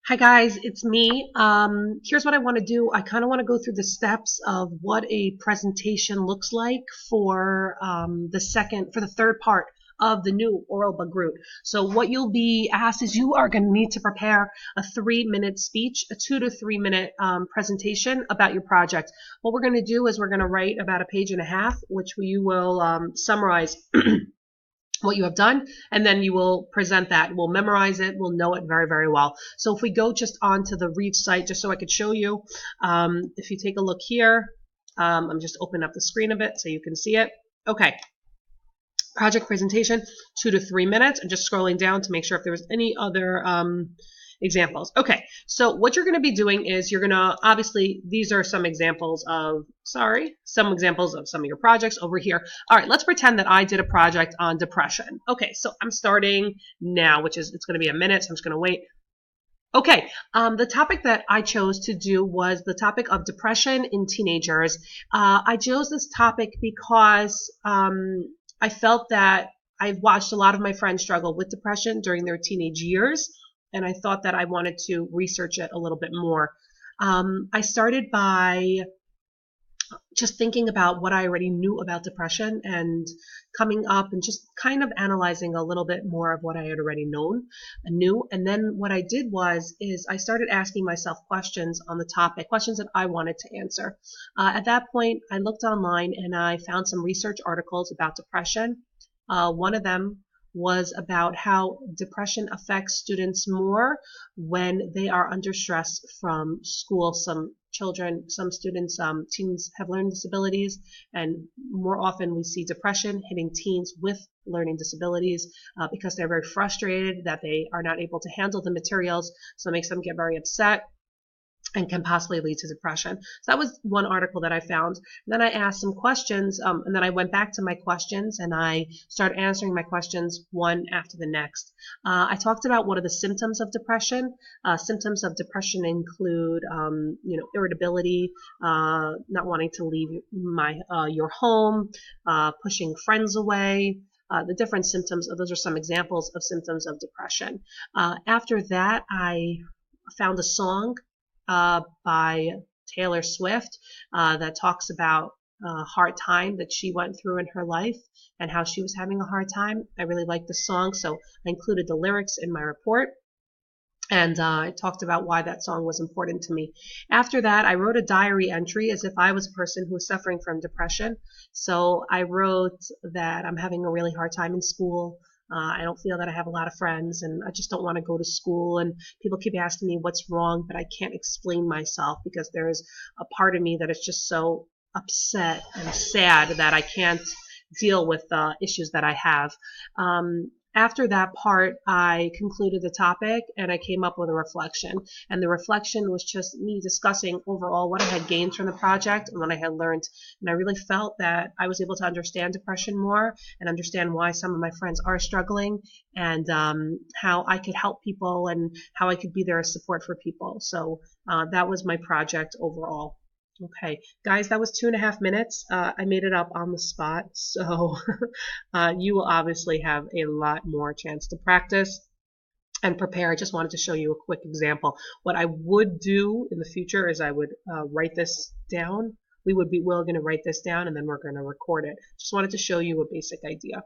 Hi guys, it's me. Here's what I want to do. I kind of want to go through the steps of what a presentation looks like for the third part of the new oral Bagrut. So what you'll be asked is you are going to need to prepare a 3-minute speech, a 2 to 3 minute presentation about your project. What we're going to do is we're going to write about a page and a half, which you will summarize what you have done, and then you will present that. We'll memorize it. We'll know it very, very well. So if we go just onto the Reach site, just so I could show you, if you take a look here, I'm just opening up the screen a bit so you can see it. Okay. Project presentation, 2 to 3 minutes. I'm just scrolling down to make sure if there was any other examples. Okay, so what you're going to be doing is you're going to, obviously, these are some examples of, some examples of some of your projects over here. All right, let's pretend that I did a project on depression. Okay, so I'm starting now, it's going to be a minute, so I'm just going to wait. Okay, the topic that I chose to do was the topic of depression in teenagers. I chose this topic because I felt that I've watched a lot of my friends struggle with depression during their teenage years, and I thought that I wanted to research it a little bit more. I started by just thinking about what I already knew about depression and coming up and just kind of analyzing a little bit more of what I had already knew. And then what I did is I started asking myself questions on the topic, questions that I wanted to answer. At that point, I looked online and I found some research articles about depression. One of them was about how depression affects students more when they are under stress from school. Some students, teens have learning disabilities, and more often we see depression hitting teens with learning disabilities because they're very frustrated that they are not able to handle the materials, so it makes them get very upset and can possibly lead to depression. So that was one article that I found. Then I asked some questions, and then I went back to my questions and I started answering my questions one after the next. I talked about what are the symptoms of depression. Symptoms of depression include, irritability, not wanting to leave your home, pushing friends away. The different symptoms, those are some examples of symptoms of depression. After that, I found a song by Taylor Swift that talks about a hard time that she went through in her life and how she was having a hard time. I really liked the song, so I included the lyrics in my report. And I talked about why that song was important to me. After that, I wrote a diary entry as if I was a person who was suffering from depression. So I wrote that I'm having a really hard time in school. I don't feel that I have a lot of friends, and I just don't want to go to school. And people keep asking me what's wrong, but I can't explain myself because there's a part of me that is just so upset and sad that I can't deal with the issues that I have. After that part, I concluded the topic and I came up with a reflection. And the reflection was just me discussing overall what I had gained from the project and what I had learned. And I really felt that I was able to understand depression more and understand why some of my friends are struggling, and how I could help people and how I could be there as support for people. So that was my project overall. Okay, guys, that was 2.5 minutes. I made it up on the spot, so you will obviously have a lot more chance to practice and prepare. I just wanted to show you a quick example. What I would do in the future is I would write this down. We're going to write this down and then we're going to record it. Just wanted to show you a basic idea.